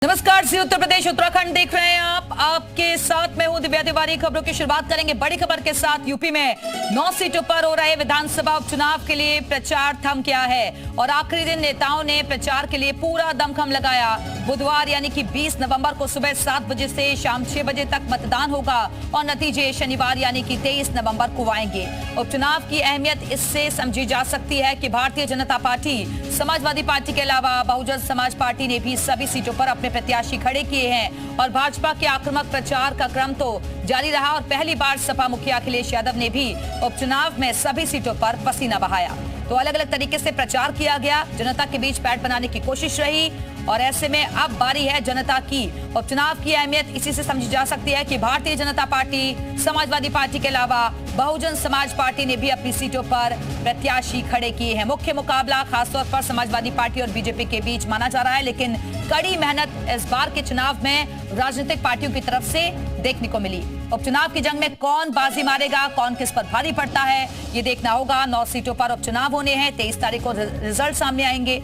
नमस्कार जी, उत्तर प्रदेश उत्तराखंड देख रहे हैं आप। आपके साथ मैं हूं दिव्या तिवारी। खबरों की शुरुआत करेंगे बड़ी खबर के साथ। यूपी में 9 सीटों पर हो रहे विधानसभा उपचुनाव के लिए प्रचार थम गया है और आखिरी दिन नेताओं ने प्रचार के लिए पूरा दमखम लगाया। बुधवार यानी कि 20 नवंबर को सुबह 7 बजे से शाम 6 बजे तक मतदान होगा और नतीजे शनिवार यानी कि 23 नवंबर को आएंगे। उपचुनाव की अहमियत इससे समझी जा सकती है कि भारतीय जनता पार्टी, समाजवादी पार्टी के अलावा बहुजन समाज पार्टी ने भी सभी सीटों पर अपने प्रत्याशी खड़े किए हैं और भाजपा के आक्रामक प्रचार का क्रम तो जारी रहा और पहली बार सपा मुखिया अखिलेश यादव ने भी उपचुनाव में सभी सीटों पर पसीना बहाया। तो अलग अलग तरीके से प्रचार किया गया, जनता के बीच पैठ बनाने की कोशिश रही और ऐसे में अब बारी है जनता की। उपचुनाव की अहमियत इसी से समझी जा सकती है कि भारतीय जनता पार्टी, समाजवादी पार्टी के अलावा बहुजन समाज पार्टी ने भी अपनी सीटों पर प्रत्याशी खड़े किए हैं। मुख्य मुकाबला खासतौर पर समाजवादी पार्टी और बीजेपी के बीच माना जा रहा है, लेकिन कड़ी मेहनत इस बार के चुनाव में राजनीतिक पार्टियों की तरफ से देखने को मिली। उपचुनाव की जंग में कौन बाजी मारेगा, कौन किस पर भारी पड़ता है, ये देखना होगा। 9 सीटों पर उपचुनाव होने हैं, 23 तारीख को रिजल्ट सामने आएंगे।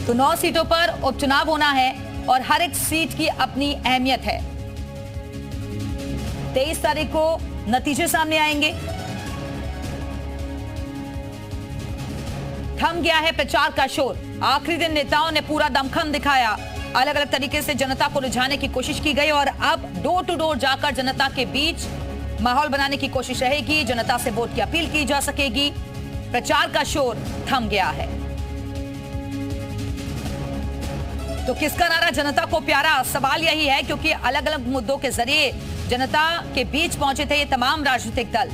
तो 9 सीटों पर उपचुनाव होना है और हर एक सीट की अपनी अहमियत है। 23 तारीख को नतीजे सामने आएंगे। थम गया है प्रचार का शोर। आखिरी दिन नेताओं ने पूरा दमखम दिखाया। अलग अलग तरीके से जनता को रिझाने की कोशिश की गई और अब डोर टू डोर जाकर जनता के बीच माहौल बनाने की कोशिश रहेगी। जनता से वोट की अपील की जा सकेगी। प्रचार का शोर थम गया है। तो किसका नारा जनता को प्यारा, सवाल यही है, क्योंकि अलग अलग मुद्दों के जरिए जनता के बीच पहुंचे थे ये तमाम राजनीतिक दल।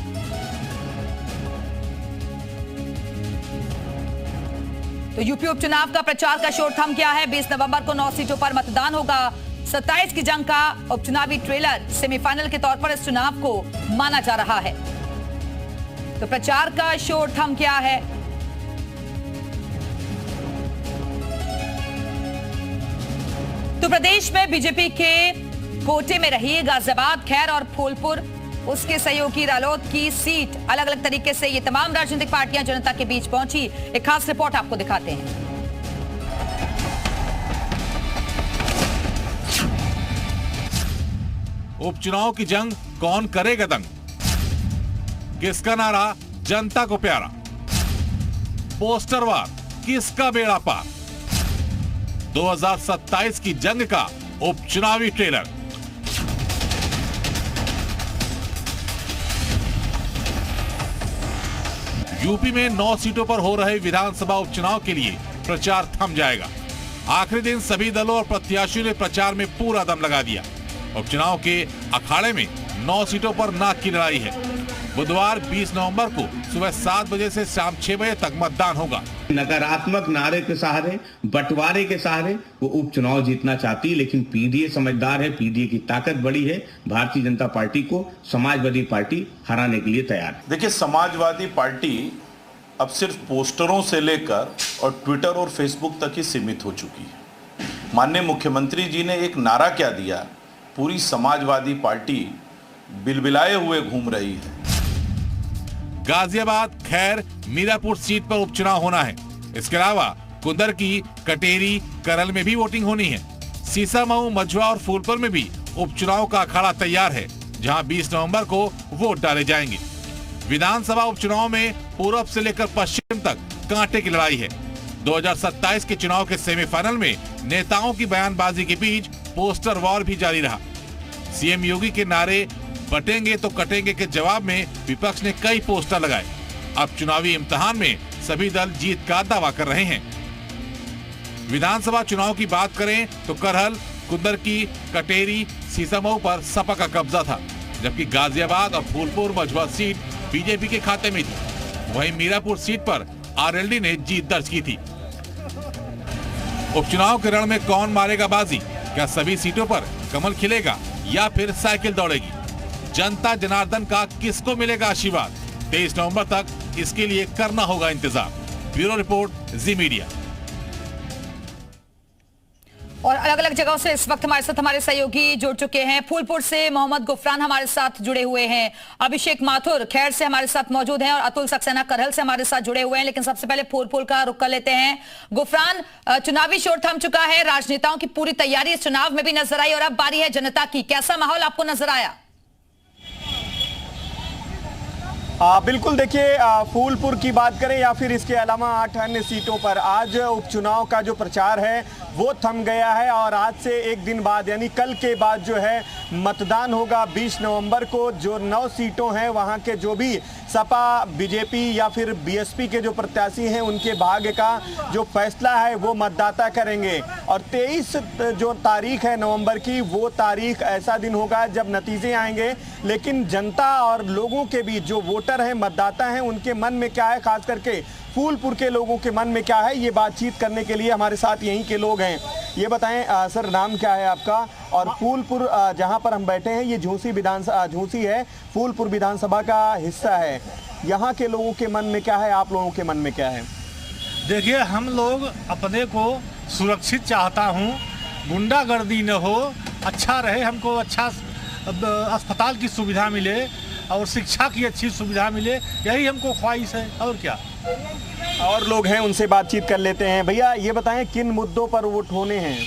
तो यूपी उपचुनाव का प्रचार का शोर थम गया है। 20 नवंबर को 9 सीटों पर मतदान होगा। 27 की जंग का उपचुनावी ट्रेलर सेमीफाइनल के तौर पर इस चुनाव को माना जा रहा है। तो प्रचार का शोर थम गया है। तो प्रदेश में बीजेपी के कोटे में रही गाजियाबाद, खैर और फूलपुर, उसके सहयोगी रालोद की सीट। अलग अलग तरीके से ये तमाम राजनीतिक पार्टियां जनता के बीच पहुंची। एक खास रिपोर्ट आपको दिखाते हैं। उपचुनाव की जंग कौन करेगा दंग, किसका नारा जनता को प्यारा, पोस्टरवार किसका बेड़ा पार। 2027 की जंग का उपचुनावी ट्रेलर। यूपी में 9 सीटों पर हो रहे विधानसभा उपचुनाव के लिए प्रचार थम जाएगा। आखिरी दिन सभी दलों और प्रत्याशियों ने प्रचार में पूरा दम लगा दिया। उपचुनाव के अखाड़े में 9 सीटों पर नाक की लड़ाई है। बुधवार 20 नवंबर को सुबह 7 बजे से शाम 6 बजे तक मतदान होगा। नकारात्मक नारे के सहारे, बंटवारे के सहारे वो उपचुनाव जीतना चाहती है, लेकिन पीडीए समझदार है, पीडीए की ताकत बड़ी है। भारतीय जनता पार्टी को समाजवादी पार्टी हराने के लिए तैयार है। देखिए, समाजवादी पार्टी अब सिर्फ पोस्टरों से लेकर और ट्विटर और फेसबुक तक ही सीमित हो चुकी है। माननीय मुख्यमंत्री जी ने एक नारा क्या दिया, पूरी समाजवादी पार्टी बिलबिलाए हुए घूम रही है। गाजियाबाद, खैर, मीरापुर सीट पर उपचुनाव होना है। इसके अलावा कुंदर की, कटेरी, करल में भी वोटिंग होनी है। सीसामऊ, मझुआ और फूलपुर में भी उपचुनाव का अखाड़ा तैयार है, जहां 20 नवंबर को वोट डाले जाएंगे। विधानसभा उपचुनाव में पूर्व से लेकर पश्चिम तक कांटे की लड़ाई है। 2027 के चुनाव के सेमीफाइनल में नेताओं की बयानबाजी के बीच पोस्टर वॉर भी जारी रहा। सीएम योगी के नारे बटेंगे तो कटेंगे के जवाब में विपक्ष ने कई पोस्टर लगाए। अब चुनावी इम्तिहान में सभी दल जीत का दावा कर रहे हैं। विधानसभा चुनाव की बात करें तो करहल, कुंदर की, कटेरी, सीसामऊ पर सपा का कब्जा था, जबकि गाजियाबाद और फूलपुर, मझुआ सीट बीजेपी के खाते में थी। वहीं मीरापुर सीट पर आरएलडी ने जीत दर्ज की थी। उपचुनाव के रण में कौन मारेगा बाजी? क्या सभी सीटों पर कमल खिलेगा या फिर साइकिल दौड़ेगी? जनता जनार्दन का किसको मिलेगा आशीर्वाद? 23 नवंबर तक इसके लिए करना होगा इंतजार। ब्यूरो रिपोर्ट, जी मीडिया। और अलग अलग जगहों से इस वक्त हमारे साथ हमारे सहयोगी जुड़ चुके हैं। फूलपुर से मोहम्मद गुफरान हमारे साथ जुड़े हुए हैं, अभिषेक माथुर खैर से हमारे साथ मौजूद हैं और अतुल सक्सेना करहल से हमारे साथ जुड़े हुए हैं। लेकिन सबसे पहले फूलपुर का रुख कर लेते हैं। गुफरान, चुनावी शोर थम चुका है, राजनेताओं की पूरी तैयारी इस चुनाव में भी नजर आई और अब बारी है जनता की। कैसा माहौल आपको नजर आया? बिल्कुल, देखिए फूलपुर की बात करें या फिर इसके अलावा 8 अन्य सीटों पर आज उपचुनाव का जो प्रचार है वो थम गया है और आज से एक दिन बाद यानी कल के बाद जो है मतदान होगा 20 नवंबर को। जो 9 सीटों हैं वहां के जो भी सपा, बीजेपी या फिर बीएसपी के जो प्रत्याशी हैं उनके भाग्य का जो फैसला है वो मतदाता करेंगे। और 23 जो तारीख है नवंबर की, वो तारीख ऐसा दिन होगा जब नतीजे आएंगे। लेकिन जनता और लोगों के बीच जो वोटर हैं, मतदाता हैं, उनके मन में क्या है, खास करके फूलपुर के लोगों के मन में क्या है, ये बातचीत करने के लिए हमारे साथ यहीं के लोग हैं। ये बताएं सर, नाम क्या है आपका? और फूलपुर जहां पर हम बैठे हैं ये झूसी है, फूलपुर विधानसभा का हिस्सा है। यहाँ के लोगों के मन में क्या है, आप लोगों के मन में क्या है? देखिए, हम लोग अपने को सुरक्षित चाहता हूँ, गुंडागर्दी न हो, अच्छा रहे, हमको अच्छा अस्पताल की सुविधा मिले और शिक्षा की अच्छी सुविधा मिले, यही हमको ख्वाहिश है और क्या। और लोग हैं, उनसे बातचीत कर लेते हैं। भैया ये बताएं किन मुद्दों पर वोट होने हैं?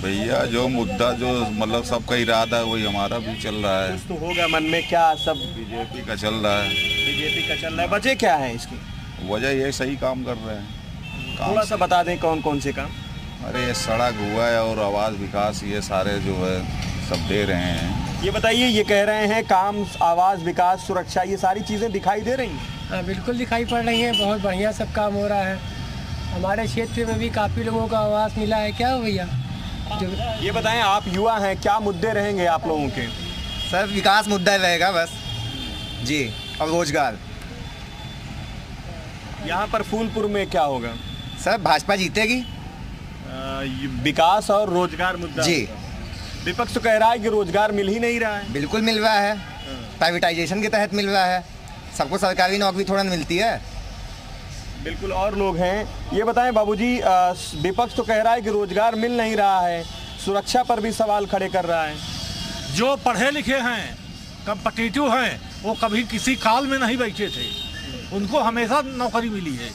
भैया जो मुद्दा जो मतलब सबका इरादा है वही हमारा भी चल रहा है। कुछ तो होगा मन में, क्या सब? बीजेपी का चल रहा है। बीजेपी का चल रहा है, वजह क्या है इसकी? वजह ये सही काम कर रहे हैं। थोड़ा सा बता दें कौन कौन से काम? अरे ये सड़क हुआ है और आवास विकास, ये सारे जो है सब दे रहे हैं। ये बताइए, ये कह रहे हैं काम, आवास विकास, सुरक्षा, ये सारी चीज़ें दिखाई दे रही हैं? हाँ, बिल्कुल दिखाई पड़ रही है। बहुत बढ़िया सब काम हो रहा है। हमारे क्षेत्र में भी काफ़ी लोगों को आवास मिला है। क्या हो भैया? ये बताएं, आप युवा हैं, क्या मुद्दे रहेंगे आप लोगों के? सर विकास मुद्दा रहेगा बस जी, और रोजगार। यहाँ पर फूलपुर में क्या होगा? सर भाजपा जीतेगी। विकास और रोजगार मुद्दा जी। विपक्ष तो कह रहा है कि रोजगार मिल ही नहीं रहा है। बिल्कुल मिल रहा है, प्राइवेटाइजेशन के तहत मिल रहा है, सबको सरकारी नौकरी थोड़ा मिलती है। बिल्कुल। और लोग हैं, ये बताएं बाबूजी, विपक्ष तो कह रहा है कि रोजगार मिल नहीं रहा है, सुरक्षा पर भी सवाल खड़े कर रहा है। जो पढ़े लिखे हैं, कम्पिटिटिव हैं, वो कभी किसी काल में नहीं बैठे थे, उनको हमेशा नौकरी मिली है।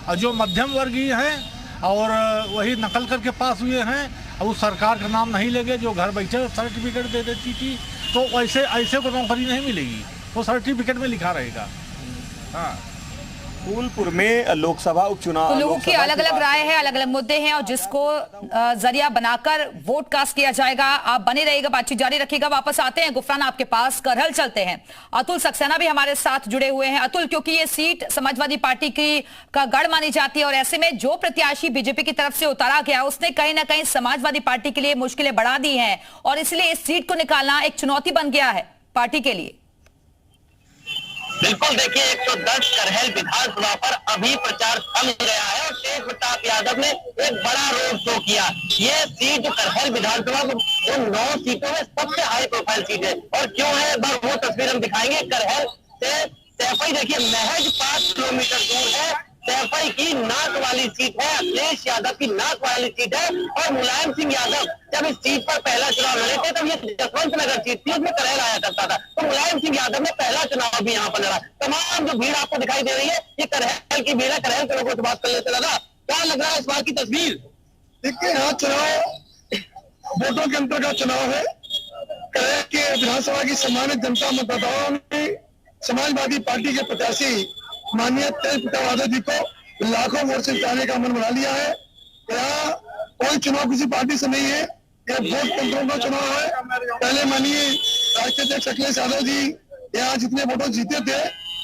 और जो मध्यम वर्गीय हैं और वही नकल करके पास हुए हैं, और उस सरकार का नाम नहीं लेंगे जो घर बैठे सर्टिफिकेट दे देती थी, तो ऐसे को नौकरी नहीं मिलेगी, वो सर्टिफिकेट में लिखा रहेगा। हाँ, फूलपुर में लोकसभा उपचुनाव, लोगों की अलग अलग राय है, अलग अलग मुद्दे हैं और जिसको जरिया बनाकर वोट कास्ट किया जाएगा। आप बने रहिएगा, बातचीत जारी रखिएगा। वापस आते हैं गुफरान आपके पास, करहल चलते हैं। अतुल सक्सेना भी हमारे साथ जुड़े हुए हैं। अतुल, क्योंकि ये सीट समाजवादी पार्टी की का गढ़ मानी जाती है और ऐसे में जो प्रत्याशी बीजेपी की तरफ से उतारा गया उसने कहीं ना कहीं समाजवादी पार्टी के लिए मुश्किलें बढ़ा दी हैं और इसलिए इस सीट को निकालना एक चुनौती बन गया है पार्टी के लिए। बिल्कुल, देखिए 110 करहल विधानसभा पर अभी प्रचार थम गया है और तेज प्रताप यादव ने एक बड़ा रोड शो किया। ये सीट करहल विधानसभा उन 9 सीटों में सबसे हाई प्रोफाइल सीट है। और क्यों है, वो तस्वीर हम दिखाएंगे। करहल से सैफई देखिए महज 5 किलोमीटर दूर है। सैफई की नाक वाली सीट है, अखिलेश यादव की नाक वाली सीट है। और मुलायम सिंह यादव जब इस सीट पर पहला चुनाव लड़े थे तब ये जसवंत नगर सीट थी, उसमें करहल आया करता था। तो मुलायम सिंह यादव ने पहला चुनाव भी यहाँ पर लड़ा। तमाम जो भीड़ आपको दिखाई दे रही है ये करहल की भीड़ है। करहल के लोगों से बात कर लेते दादा, क्या लग रहा है इस बार की तस्वीर? देखिए, यहाँ चुनाव वोटों के अंतर का चुनाव है। करहल के विधानसभा की सम्मानित जनता मतदाताओं ने समाजवादी पार्टी के प्रत्याशी माननीय तेज प्रताप यादव जी को लाखों वोट से जिताने का मन बना लिया है। यहाँ कोई चुनाव किसी पार्टी से नहीं है, यह वोट तंत्रों का चुनाव है। पहले माननीय राष्ट्रीय अध्यक्ष अखिलेश यादव जी यहाँ जितने वोटों जीते थे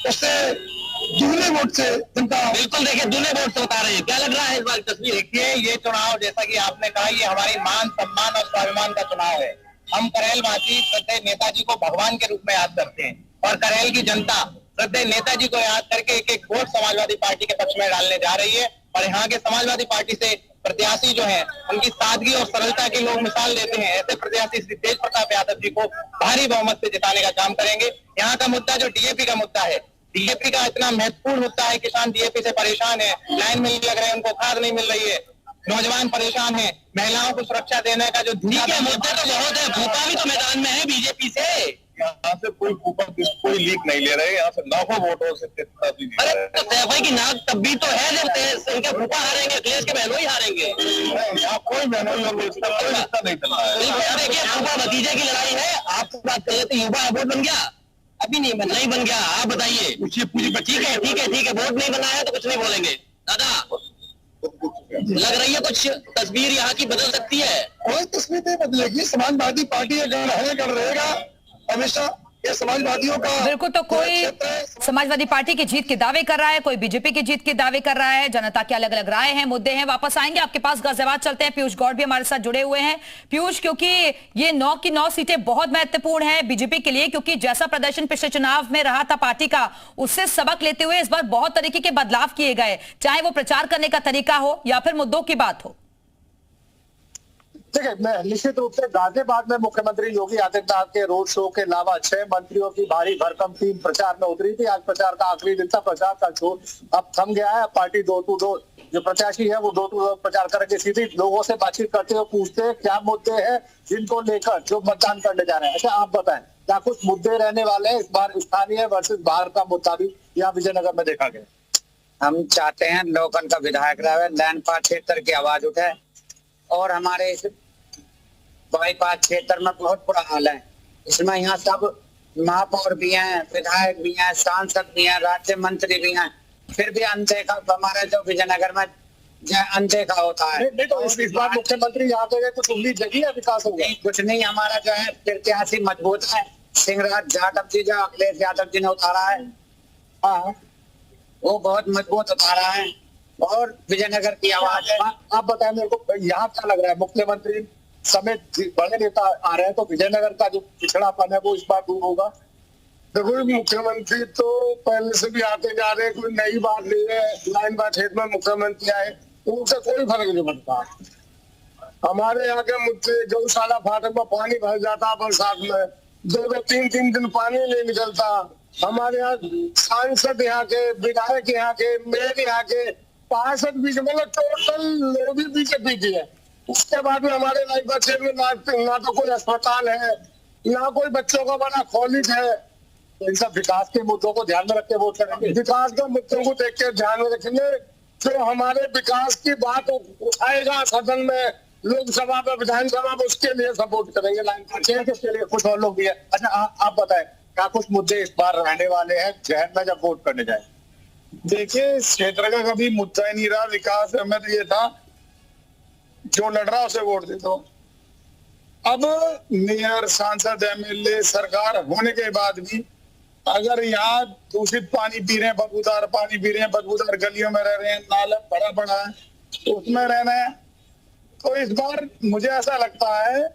उससे दुगने वोट से जनता, बिल्कुल देखिए दुगने वोट से बता रहे हैं। क्या लग रहा है इस बार तस्वीर? देखिए, ये चुनाव जैसा कि आपने कहा, ये हमारी मान सम्मान और स्वाभिमान का चुनाव है। हम करहल वासी श्रद्धेय नेताजी को भगवान के रूप में याद करते हैं और करहल की जनता श्रद्धेय नेताजी को याद करके एक एक वोट समाजवादी पार्टी के पक्ष में डालने जा रही है। और यहाँ के समाजवादी पार्टी से प्रत्याशी जो है उनकी सादगी और सरलता की लोग मिसाल लेते हैं। ऐसे प्रत्याशी श्री तेज प्रताप यादव जी को भारी बहुमत से जिताने का काम करेंगे। यहाँ का मुद्दा जो डीएपी का मुद्दा है, डीएपी का इतना महत्वपूर्ण मुद्दा है। किसान डीएपी से परेशान है, लाइन में लग रहे हैं, उनको खाद नहीं मिल रही है। नौजवान परेशान है, महिलाओं को सुरक्षा देने का जो ठीक है, मुद्दे तो बहुत है, फूफा भी तो मैदान में है बीजेपी से। यहाँ से कोई लीक नहीं ले रहे, यहाँ से लाखों वोटों से अरे तो सैफई की नाक तब भी तो है जब इनके फूफा हारेंगे, अखिलेश के बहनोई हारेंगे। यहाँ कोई बहनोई और रिश्ता नहीं चल रहा है। देखिए फूफा भतीजे की लड़ाई है, आपको बात करें तो युवा वोट बन गया, अभी नहीं बन गया, आप बताइए। ठीक है, वोट नहीं बना है तो कुछ नहीं बोलेंगे। दादा लग रही है कुछ तस्वीर यहाँ की बदल सकती है? कोई तस्वीर नहीं बदलेगी, समाजवादी पार्टी अगर रहेगा हमेशा ये समाजवादियों का। बिल्कुल, तो कोई समाजवादी पार्टी की जीत के दावे कर रहा है, कोई बीजेपी की जीत के दावे कर रहा है, जनता की अलग अलग राय है, मुद्दे हैं। वापस आएंगे आपके पास, गाजियाबाद चलते हैं, पीयूष गौड़ भी हमारे साथ जुड़े हुए हैं। पीयूष, क्योंकि ये 9 की 9 सीटें बहुत महत्वपूर्ण है बीजेपी के लिए, क्योंकि जैसा प्रदर्शन पिछले चुनाव में रहा था पार्टी का, उससे सबक लेते हुए इस बार बहुत तरीके के बदलाव किए गए, चाहे वो प्रचार करने का तरीका हो या फिर मुद्दों की बात हो। देखिए, मैं निश्चित रूप से गाजियाबाद में मुख्यमंत्री योगी आदित्यनाथ के रोड शो के अलावा 6 मंत्रियों की भारी भरकम टीम प्रचार में उतरी थी। आज प्रचार का आखिरी दिन था, प्रचार का जोर अब थम गया है। पार्टी डोर टू डोर जो प्रत्याशी है वो डोर टू डोर प्रचार करके सीधे लोगों से बातचीत करते हुए पूछते हैं क्या मुद्दे हैं जिनको लेकर जो मतदान करने जा रहे हैं। अच्छा आप बताएं, क्या कुछ मुद्दे रहने वाले हैं इस बार स्थानीय वर्सेस बाहर का मुद्दा भी यहाँ विजयनगर में देखा गया? हम चाहते हैं लोकन का विधायक रहे, लैंड पार्क क्षेत्र की आवाज उठे, और हमारे बाईपास क्षेत्र में बहुत बुरा हाल है। इसमें यहाँ सब महापौर भी हैं, विधायक भी हैं, सांसद भी हैं, राज्य मंत्री भी हैं, फिर भी अनदेखा हमारे जो विजयनगर में अनदेखा होता है। नहीं तो इस बार मुख्यमंत्री यहाँ पे कुछ उम्मीद जगी है विकास होगा? कुछ नहीं, हमारा जो है प्रत्याशी मजबूत है, सिंहराज यादव जी जो अखिलेश यादव जी ने उतारा है, हाँ वो बहुत मजबूत उतारा है, और विजयनगर की आवाज है। आप बताएं मेरे को, यहाँ क्या लग रहा है, मुख्यमंत्री समेत बड़े नेता आ रहे हैं तो विजयनगर का जो पिछड़ापन है वो इस बार दूर होगा? देखो मुख्यमंत्री तो पहले से भी आते जा रहे हैं, कोई नई बात नहीं है। लाइन बात क्षेत्र में मुख्यमंत्री आए उनसे कोई फर्क नहीं पड़ता। हमारे यहाँ के मुद्दे, गौशाला फाटक में पानी भर जाता बरसात में, 2-3 दिन पानी नहीं निकलता। हमारे यहाँ सांसद यहाँ के, विधायक यहाँ के, मेयर यहाँ के 65 बीजेपी, मतलब टोटल लोग बीजेपी की है। उसके बाद में हमारे लाइनबाग क्षेत्र में ना तो कोई अस्पताल है, ना कोई बच्चों का बड़ा कॉलेज है। इन सब विकास के मुद्दों को ध्यान में रख के वोट करेंगे। विकास के मुद्दों को देख के ध्यान में रखेंगे, जो हमारे विकास की बात उठाएगा सदन में, लोकसभा में, विधानसभा में, उसके लिए सपोर्ट करेंगे। लाइनबाग क्षेत्र के लिए कुछ और लोग भी है। अच्छा आप बताएं, क्या कुछ मुद्दे इस बार रहने वाले हैं जहन में जब वोट करने जाए? देखिए इस क्षेत्र का कभी मुद्दा ही नहीं रहा विकास, हमें तो ये था जो लड़ रहा उसे वोट दे दो। अब मेयर, सांसद, एमएलए, सरकार होने के बाद भी अगर यहाँ दूषित पानी पी रहे हैं, बदबूदार पानी पी रहे हैं, बदबूदार गलियों में रह रहे हैं, नाला बड़ा बड़ा है तो उसमें रहना है, तो इस बार मुझे ऐसा लगता है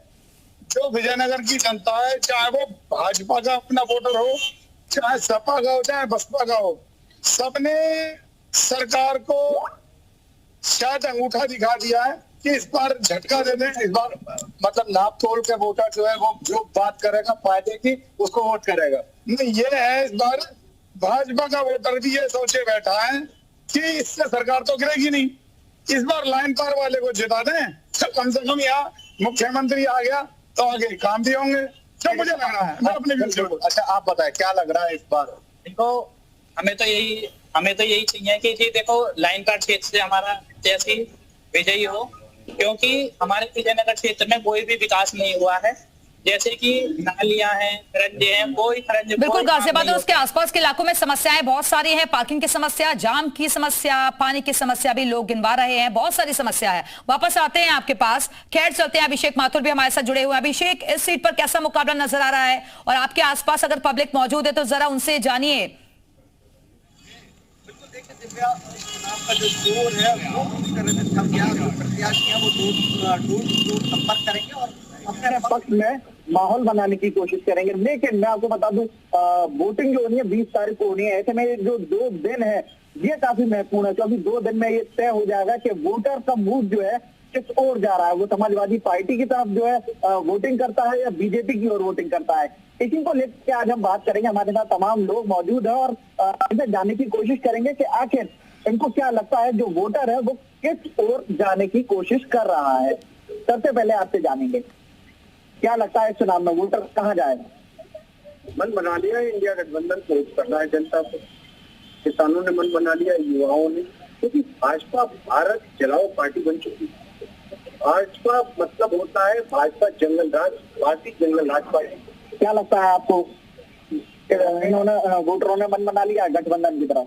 जो विजयनगर की जनता है, चाहे वो भाजपा का अपना वोटर हो, चाहे सपा का हो, चाहे बसपा का हो, सबने सरकार को शायद अंगूठा दिखा दिया है कि इस बार झटका दे दें। इस बार मतलब नाप तोल के वोटर जो है वो जो बात करेगा फायदे की उसको वोट करेगा। नहीं, ये है इस बार भाजपा का वोटर भी ये सोचे बैठा है कि इससे सरकार तो गिरेगी नहीं, इस बार लाइन पार वाले को जिता दें, तो कम से कम यहाँ मुख्यमंत्री आ गया तो आगे काम भी होंगे, जो मुझे लग रहा है। मैं अपने व्यू से। अच्छा आप बताएं क्या लग रहा है इस बार? देखो हमें तो यही चाहिए कि जी देखो लाइन का क्षेत्र से हमारा प्रत्याशी विजयी हो, क्योंकि हमारे विजयनगर क्षेत्र में कोई भी विकास नहीं हुआ है, जैसे कि नालियां हैं, रंजे हैं, कोई बिल्कुल गाजियाबाद और उसके आसपास के इलाकों में समस्याएं बहुत सारी हैं, पार्किंग की समस्या, जाम की समस्या, पानी की समस्या भी लोग गिनवा रहे हैं, बहुत सारी समस्या है। वापस आते हैं आपके पास, खैर चलते हैं, अभिषेक माथुर भी हमारे साथ जुड़े हुए हैं। अभिषेक, इस सीट पर कैसा मुकाबला नजर आ रहा है और आपके आसपास अगर पब्लिक मौजूद है तो जरा उनसे जानिए। का जो जोर है वो प्रत्याशियां वो दूर संपर्क करेंगे और अपने पक्ष में माहौल बनाने की कोशिश करेंगे। लेकिन मैं आपको बता दूं वोटिंग जो होनी है 20 तारीख को होनी है, ऐसे में जो 2 दिन है ये काफी महत्वपूर्ण है, क्योंकि 2 दिन में ये तय हो जाएगा कि वोटर का मूड जो है किस ओर जा रहा है, वो समाजवादी पार्टी की तरफ जो है वोटिंग करता है या बीजेपी की ओर वोटिंग करता है। इसी को लेकर आज हम बात करेंगे, हमारे साथ तमाम लोग मौजूद है और इसे जानने की कोशिश करेंगे कि आखिर इनको क्या लगता है जो वोटर है वो किस ओर जाने की कोशिश कर रहा है। सबसे पहले आपसे जानेंगे, क्या लगता है चुनाव में वोटर कहाँ जाएगा? मन बना लिया है इंडिया गठबंधन पोस्ट कर रहा है जनता को, किसानों ने मन बना लिया, युवाओं ने, क्योंकि भाजपा भारत चलाओ पार्टी बन चुकी है। भाजपा मतलब होता है भाजपा जंगल राज, भारतीय जंगल राज पार्टी। क्या लगता है आपको, इन्होंने वोटरों ने मन बना लिया गठबंधन की तरफ?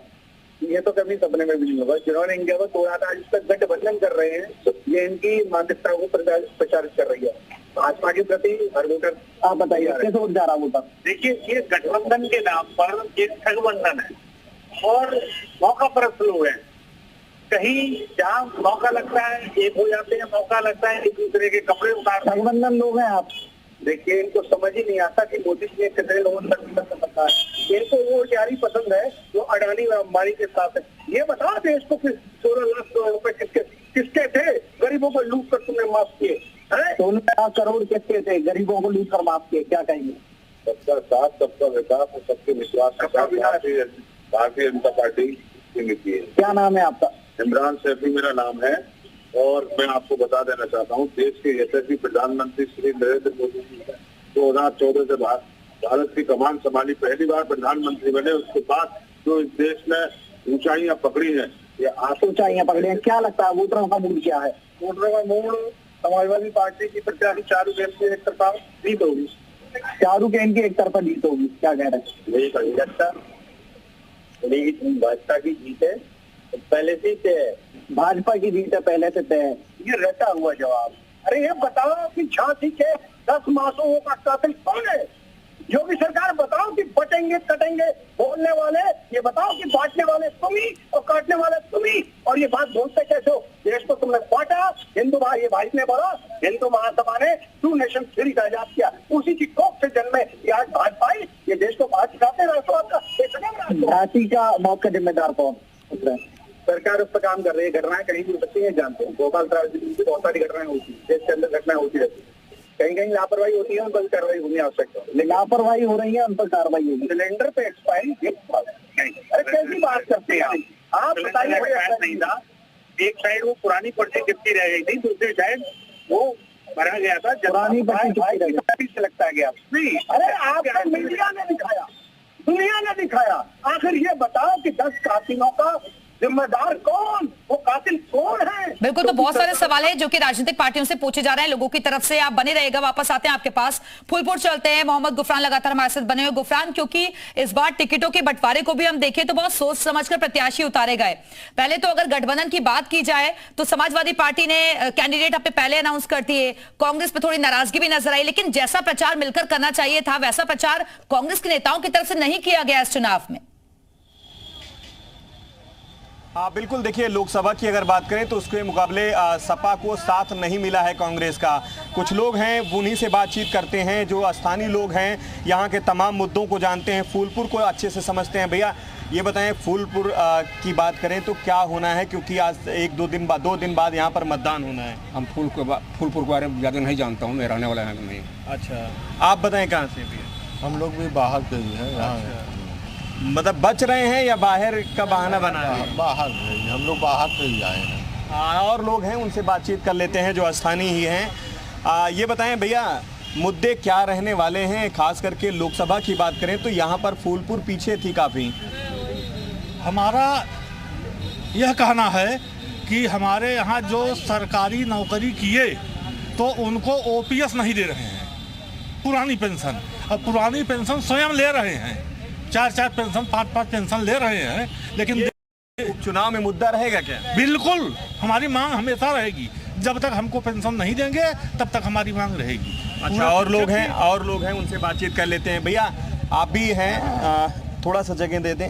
ये तो कभी सपने में भी नहीं होगा। जिन्होंने इंडिया को तोड़ा था आज तक गठबंधन कर रहे हैं, ये इनकी मानसिकता को प्रचारित कर रही है भाजपा के प्रति हर वोटर। आप बताइए कैसे वोट जा रहा वोटर? देखिए, ये गठबंधन के नाम पर एक ठगबंधन है और मौका परस्त लोग हैं। कहीं जहाँ मौका लगता है एक हो जाते हैं, मौका लगता है एक दूसरे के कपड़े उतार। ठगबंधन लोग हैं आप? देखिए, इनको समझ ही नहीं आता कि मोदी जी ने कितने लोगों तक पता है। इनको वो यारी पसंद है जो अडानी और अंबानी के साथ है। ये बताओ देश को 16 लाख करोड़ रुपए किसके थे? गरीबों को लूट कर तुमने माफ किए। 16 लाख करोड़ किसके थे? गरीबों को लूट कर माफ किए। क्या कहेंगे? सबका साथ, सबका विकास और सबके विश्वास के साथ भारतीय जनता पार्टी की नीति है। क्या नाम है आपका? इमरान सैफी मेरा नाम है और मैं आपको बता देना चाहता हूँ, देश के यशस्वी प्रधानमंत्री श्री नरेंद्र मोदी जी 2014 से भारत की कमान संभाली, पहली बार प्रधानमंत्री बने। उसके बाद जो इस देश ने ऊंचाइयां पकड़ी हैं, ये ऊंचाइयां पकड़ी हैं। क्या लगता है वोटरों का मूड क्या है? वोटरों का मूड समाजवादी पार्टी की प्रत्याशी चारूखेन की एक तरफा जीत होगी। चारूखेन की एक तरफा जीत होगी, क्या कह रहे हैं? यही कही जाता, भाजपा की जीत है, पहले से तय है। भाजपा की जीत है, पहले से तय है। ये रहता हुआ जवाब। अरे ये बताओ कि झांसी के 10 मासूमों का कातिल कौन है? योगी सरकार बताओ कि बटेंगे कटेंगे बोलने वाले, ये बताओ कि बांटने वाले तुम ही और काटने वाले तुम ही। और ये बात बोलते कैसे हो? देश को तुमने बांटा, हिंदू भाई ये भाई ने बोला, हिंदू महासभा ने 2 नेशन थ्योरी का आजाद किया, उसी की कोख से जन्मे ये आज भाजपा ये देश को बात सिखाते हैं राष्ट्रवाद का। झांसी का मौत का जिम्मेदार कौन? सरकार उस पर काम कर रही है। घटनाएं कहीं भी हो सकती है, जानते हैं। भोपाल ट्रेजेडी की बहुत सारी घटनाएं होती है, देश के अंदर घटनाएं होती रहती है। कहीं कहीं लापरवाही होती है, उन पर कार्रवाई होनी आवश्यक है। लापरवाही हो रही है, उन पर कार्रवाई होगी। सिलेंडर पे एक्सपायरी, अरे कैसी बात करते हैं आप? बताइए, नहीं था। एक साइड वो पुरानी पर्ची चिपकी रह गई थी, दूसरी साइड वो भरा गया था। पुरानी पर्ची से लगता गया नहीं। अरे आपने मीडिया ने दिखाया, दुनिया ने दिखाया। आखिर ये बताओ कि 10 कातिलों का जिम्मेदार कौन, वो कातिल कौन है? बिल्कुल, तो बहुत सारे सवाल हैं जो कि राजनीतिक पार्टियों से पूछे जा रहे हैं लोगों की तरफ से। आप बने रहेगा, वापस आते हैं आपके पास। फूलपुर चलते हैं, मोहम्मद गुफरान लगातार हमारे साथ बने हुए। गुफरान, क्योंकि इस बार टिकटों के बंटवारे को भी हम देखें तो बहुत सोच समझकर प्रत्याशी उतारे गए। पहले तो अगर गठबंधन की बात की जाए तो समाजवादी पार्टी ने कैंडिडेट अपने पहले अनाउंस कर दिए, कांग्रेस पर थोड़ी नाराजगी भी नजर आई, लेकिन जैसा प्रचार मिलकर करना चाहिए था वैसा प्रचार कांग्रेस के नेताओं की तरफ से नहीं किया गया इस चुनाव में। हाँ बिल्कुल, देखिए लोकसभा की अगर बात करें तो उसके मुकाबले सपा को साथ नहीं मिला है कांग्रेस का। कुछ लोग हैं उन्हीं से बातचीत करते हैं जो स्थानीय लोग हैं, यहाँ के तमाम मुद्दों को जानते हैं, फूलपुर को अच्छे से समझते हैं। भैया ये बताएं, फूलपुर की बात करें तो क्या होना है, क्योंकि आज 2 दिन बाद यहाँ पर मतदान होना है। हम फूलपुर के बारे में ज़्यादा नहीं जानता हूँ, मैं रहने वाला नहीं। अच्छा, आप बताएं कहाँ से भैया? हम लोग भी बाहर के ही हैं यहाँ। मतलब बच रहे हैं या बाहर का बहाना बना रहे हैं? बाहर हम लोग बाहर से ही आए हैं। और लोग हैं उनसे बातचीत कर लेते हैं जो स्थानीय ही हैं। ये बताएं भैया, मुद्दे क्या रहने वाले हैं? खास करके लोकसभा की बात करें तो यहाँ पर फूलपुर पीछे थी काफ़ी। हमारा यह कहना है कि हमारे यहाँ जो सरकारी नौकरी किए तो उनको ओपीएस नहीं दे रहे हैं, पुरानी पेंशन। अब पुरानी पेंशन स्वयं ले रहे हैं, 4 पेंशन 5 पेंशन ले रहे हैं, लेकिन चुनाव में मुद्दा रहेगा क्या? बिल्कुल, हमारी मांग हमेशा रहेगी। जब तक हमको पेंशन नहीं देंगे तब तक हमारी मांग रहेगी। अच्छा, और लोग हैं उनसे बातचीत कर लेते हैं। भैया आप भी हैं, थोड़ा सा जगह दे दें।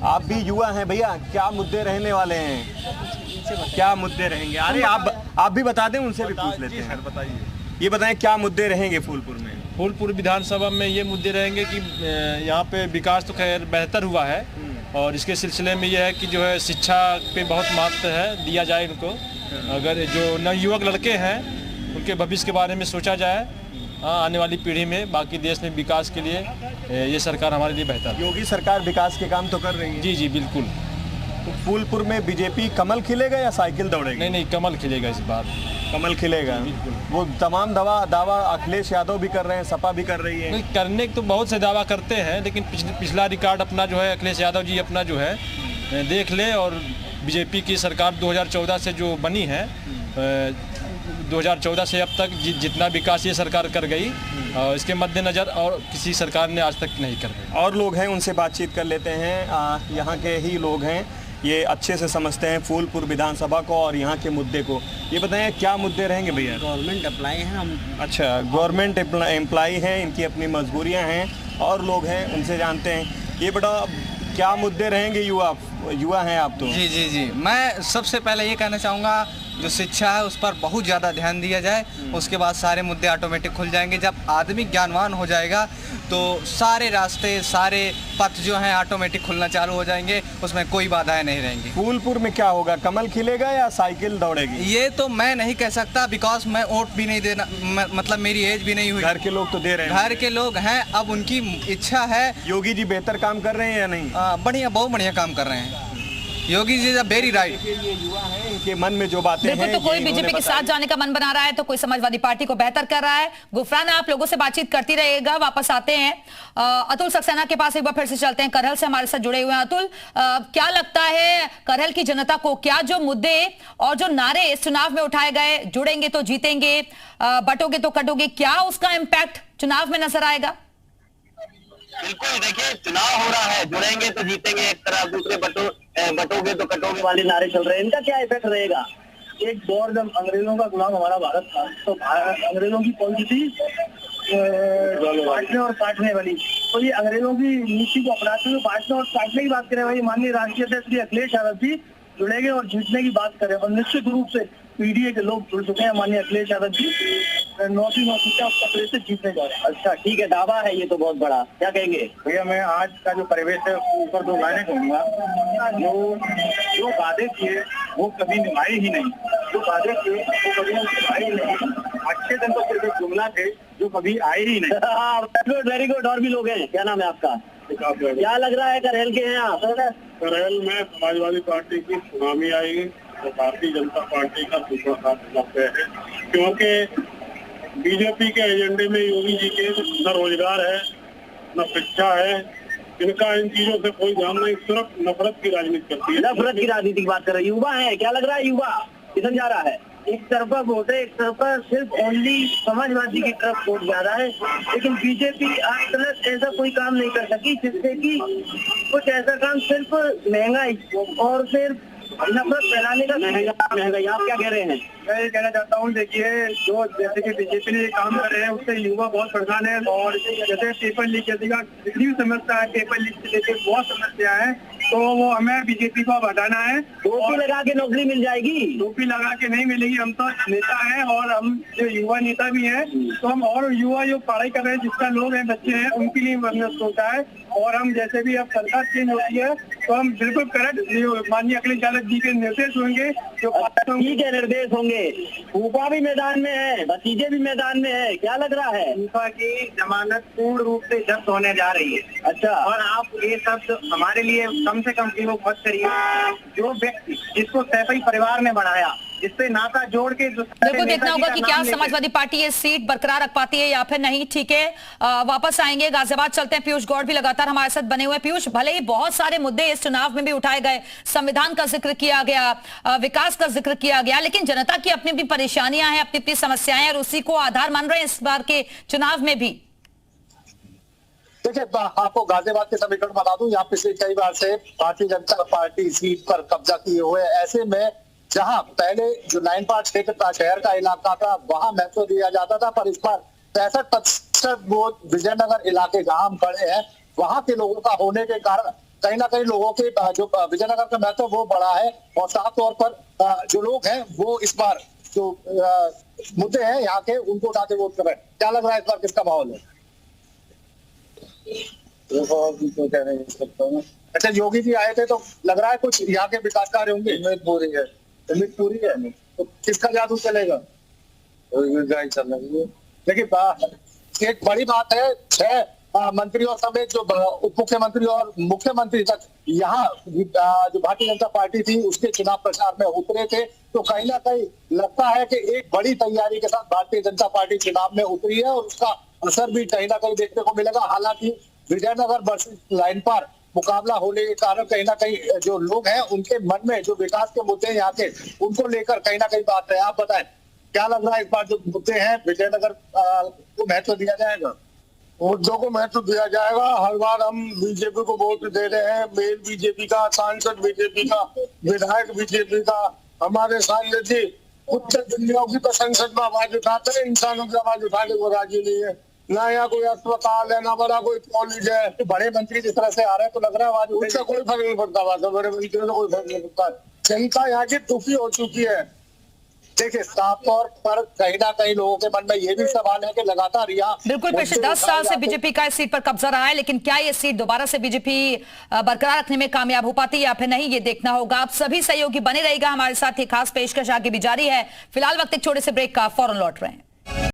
आप भी युवा हैं भैया, क्या मुद्दे रहने वाले हैं? क्या मुद्दे रहेंगे? अरे आप भी बता दें, उनसे भी पूछ लेते हैं। बताइए, ये बताएं क्या मुद्दे रहेंगे फूलपुर में? फूलपुर विधानसभा में ये मुद्दे रहेंगे कि यहाँ पे विकास तो खैर बेहतर हुआ है, और इसके सिलसिले में यह है कि जो है शिक्षा पे बहुत महत्व है, दिया जाए इनको। अगर जो नवयुवक लड़के हैं उनके भविष्य के बारे में सोचा जाए आने वाली पीढ़ी में, बाकी देश में विकास के लिए ये सरकार हमारे लिए बेहतर है। योगी सरकार विकास के काम तो कर रही है। जी बिल्कुल। तो फूलपुर में बीजेपी कमल खिलेगा या साइकिल दौड़ेगी? नहीं, कमल खिलेगा इस बार। कमल खिलेगा। वो तमाम दावा अखिलेश यादव भी कर रहे हैं, सपा भी कर रही है। नहीं, करने तो बहुत से दावा करते हैं, लेकिन पिछला रिकॉर्ड अपना जो है अखिलेश यादव जी अपना जो है देख ले। और बीजेपी की सरकार 2014 से जो बनी है, 2014 से अब तक जितना विकास ये सरकार कर गई, इसके मद्देनज़र और किसी सरकार ने आज तक नहीं कर गई। और लोग हैं, उनसे बातचीत कर लेते हैं। यहाँ के ही लोग हैं, ये अच्छे से समझते हैं फूलपुर विधानसभा को और यहाँ के मुद्दे को। ये बताएं क्या मुद्दे रहेंगे भैया? गवर्नमेंट एम्प्लॉय हैं हम। अच्छा, गवर्नमेंट एम्प्लॉय हैं, इनकी अपनी मजबूरियाँ हैं और लोग हैं, उनसे जानते हैं। ये बड़ा क्या मुद्दे रहेंगे? युवा हैं आप तो। जी, मैं सबसे पहले ये कहना चाहूँगा, जो शिक्षा है उस पर बहुत ज़्यादा ध्यान दिया जाए, उसके बाद सारे मुद्दे ऑटोमेटिक खुल जाएंगे। जब आदमी ज्ञानवान हो जाएगा तो सारे रास्ते, सारे पथ जो हैं ऑटोमेटिक खुलना चालू हो जाएंगे, उसमें कोई बाधाएं नहीं रहेंगी। फूलपुर में क्या होगा, कमल खिलेगा या साइकिल दौड़ेगी? ये तो मैं नहीं कह सकता, बिकॉज मैं वोट भी नहीं देना, मतलब मेरी एज भी नहीं हुई। घर के लोग तो दे रहे हैं। घर के लोग हैं, अब उनकी इच्छा है। योगी जी बेहतर काम कर रहे हैं या नहीं? बढ़िया, बहुत बढ़िया काम कर रहे हैं योगी जी, वेरी राइट। ये युवा हैं, इनके मन में जो बातें हैं, तो कोई बीजेपी के साथ जाने का मन बना रहा है, तो कोई समाजवादी पार्टी को बेहतर कर रहा है। गुफरान, आप लोगों से बातचीत करती रहेगा, वापस आते हैं अतुल सक्सेना के पास। एक बार फिर से चलते हैं, करहल से हमारे साथ जुड़े हुए हैं। अतुल, क्या लगता है करहल की जनता को, क्या जो मुद्दे और जो नारे इस चुनाव में उठाए गए, जुड़ेंगे तो जीतेंगे, बटोगे तो कटोगे, क्या उसका इम्पैक्ट चुनाव में नजर आएगा? बिल्कुल, देखिए चुनाव हो रहा है, जुड़ेंगे तो जीतेंगे एक तरफ, दूसरे बटोगे तो कटोगे वाले नारे चल रहे हैं। इनका क्या इफेक्ट रहेगा? एक दौर जब अंग्रेजों का गुलाम हमारा भारत था, तो अंग्रेजों की पॉलिसी थी बांटने और काटने वाली। तो ये अंग्रेजों की नीति को अपनाते हुए बांटने और काटने की बात करें, वही माननीय राष्ट्रीय अध्यक्ष अखिलेश यादव जी जुड़ेंगे और जीतने की बात करें, और निश्चित रूप से पीडीए के लोग जुड़ चुके हैं। माननीय अखिलेश यादव जी 9 सीटें से जीतने जा रहे हैं। अच्छा, ठीक है, दावा है ये तो बहुत बड़ा, क्या कहेंगे भैया? मैं आज का जो परिवेश है ऊपर दो लाइनें कहूँगा। जो वादे किए वो कभी निभाए ही नहीं, जो वादे किए वो कभी निभाए ही नहीं। अच्छे दिन तो सिर्फ एक जुमला थे जो कभी आए ही नहीं। Very good. और भी लोग हैं, क्या नाम है आपका? क्या लग रहा है करहल के यहाँ? करहल में समाजवादी पार्टी की सुनामी आएगी तो भारतीय जनता पार्टी का दूसरा साथ है, क्योंकि बीजेपी के एजेंडे में योगी जी के न रोजगार है, न शिक्षा है। इनका इन चीजों से कोई ध्यान नहीं, सिर्फ नफरत की राजनीति करती है। नफरत की राजनीति की बात कर रहे हैं। युवा है, क्या लग रहा है युवा किधर जा रहा है? एक तरफा वोट है, एक तरफा सिर्फ ओनली समाजवादी की तरफ वोट जा रहा है, लेकिन बीजेपी आज तक ऐसा कोई काम नहीं कर सकी जिससे कि कुछ ऐसा काम सिर्फ महंगाई और सिर्फ नफरत फैलाने का। महंगाई आप क्या कह रहे हैं? मैं ये कहना चाहता हूँ, देखिए जो जैसे कि बीजेपी ने काम कर रहे हैं उससे युवा बहुत परेशान है। और जैसे पेपर लीक का भी समस्या है, पेपर लीक से लेकर बहुत समस्या है, तो वो हमें बीजेपी को हटाना है। टोपी लगा के नौकरी मिल जाएगी? टोपी लगा के नहीं मिलेगी। हम तो नेता हैं और हम जो युवा नेता भी हैं, तो हम और युवा जो पढ़ाई कर रहे हैं, जिसका लोग हैं, बच्चे हैं, उनके लिए हमने सोचा है। और हम जैसे भी अब सरकार चेंज होती है तो हम बिल्कुल करेक्ट माननीय अखिलेश यादव जी के निर्देश होंगे, जो ठीक है निर्देश होंगे। फूफा भी मैदान में है, भतीजे भी मैदान में है, क्या लग रहा है? फूफा की जमानत पूर्ण रूप से जब्त होने जा रही है। अच्छा, और आप ये सब हमारे लिए कम से कम प्रयोग मत करिए। जो व्यक्ति जिसको सैफई परिवार ने बनाया, जिससे नाता जोड़ के बिल्कुल देखना होगा कि क्या समाजवादी पार्टी ये सीट बरकरार रख पाती है या फिर नहीं। ठीक है, वापस आएंगे, गाजियाबाद चलते हैं। पीयूष गौड़ भी लगातार हमारे साथ बने हुए हैं। पीयूष, भले ही बहुत सारे मुद्दे इस चुनाव में भी उठाए गए, संविधान का जिक्र किया गया, विकास का जिक्र किया गया, लेकिन जनता की अपनी अपनी परेशानियां हैं, अपनी अपनी समस्याएं, और उसी को आधार मान रहे हैं इस बार के चुनाव में भी। देखिए, आपको गाजियाबाद के समीकरण बता दूं, यहाँ पिछले कई बार से भारतीय जनता पार्टी सीट पर कब्जा किए हुए। ऐसे में जहां पहले जो 9 पार्ट क्षेत्र था, शहर का इलाका था, वहां महत्व दिया जाता था, पर इस बार 65% वोट विजयनगर इलाके जहां हम खड़े हैं वहां के लोगों का होने के कारण कहीं ना कहीं लोगों के जो विजयनगर का महत्व वो बड़ा है। और साफ तौर पर जो लोग हैं वो इस बार जो मुद्दे हैं यहाँ के, उनको उठा के वोट कर रहे हैं। क्या लग रहा है इस बार किसका माहौल है? अच्छा, योगी जी आए थे तो लग रहा है कुछ यहाँ के विकास कार्य होंगे? उम्मीद पूरी है। उम्मीद पूरी है, तो किसका जादू चलेगा? देखिए, एक बड़ी बात है, 6 मंत्रियों समेत जो उप मुख्यमंत्री और मुख्यमंत्री तक यहाँ जो भारतीय जनता पार्टी थी उसके चुनाव प्रचार में उतरे थे। तो कहीं ना कहीं लगता है कि एक बड़ी तैयारी के साथ भारतीय जनता पार्टी चुनाव में उतरी है और उसका असर भी कहीं ना कहीं देखने को मिलेगा। हालांकि विजयनगर बस लाइन पर मुकाबला होने के कारण कहीं ना कहीं जो लोग हैं उनके मन में जो विकास के मुद्दे यहाँ के उनको लेकर कहीं ना कहीं बात है। आप बताएं क्या लग रहा है इस बार जो मुद्दे हैं विजयनगर को महत्व दिया जाएगा? मुद्दों को महत्व दिया जाएगा। हर बार हम बीजेपी को वोट दे रहे हैं। मेयर बीजेपी का, सांसद बीजेपी का, विधायक बीजेपी का। हमारे सांसद जी उत्तर दुनिया की तो संसद में आवाज उठाते हैं, इंसानों की आवाज उठाने को राजी नहीं है। ना यहाँ कोई अस्पताल है, ना बड़ा कोई कॉलेज है। तो बड़े मंत्री जिस तरह से आ रहे हैं तो लग रहा है आवाज उसका कोई फर्क नहीं पड़ता। बड़े मंत्री से कोई फर्क नहीं पड़ता। जनता यहाँ की दुखी हो चुकी है। देखिए साफ तौर पर कहीं ना कहीं लोगों के मन में ये भी सवाल है कि लगातार यहाँ बिल्कुल पिछले 10 साल से बीजेपी का इस सीट पर कब्जा रहा है, लेकिन क्या ये सीट दोबारा से बीजेपी बरकरार रखने में कामयाब हो पाती है या फिर नहीं, ये देखना होगा। आप सभी सहयोगी बने रहेगा हमारे साथ। ये खास पेशकश आगे भी जारी है। फिलहाल वक्त एक छोटे से ब्रेक का, फौरन लौट रहे हैं।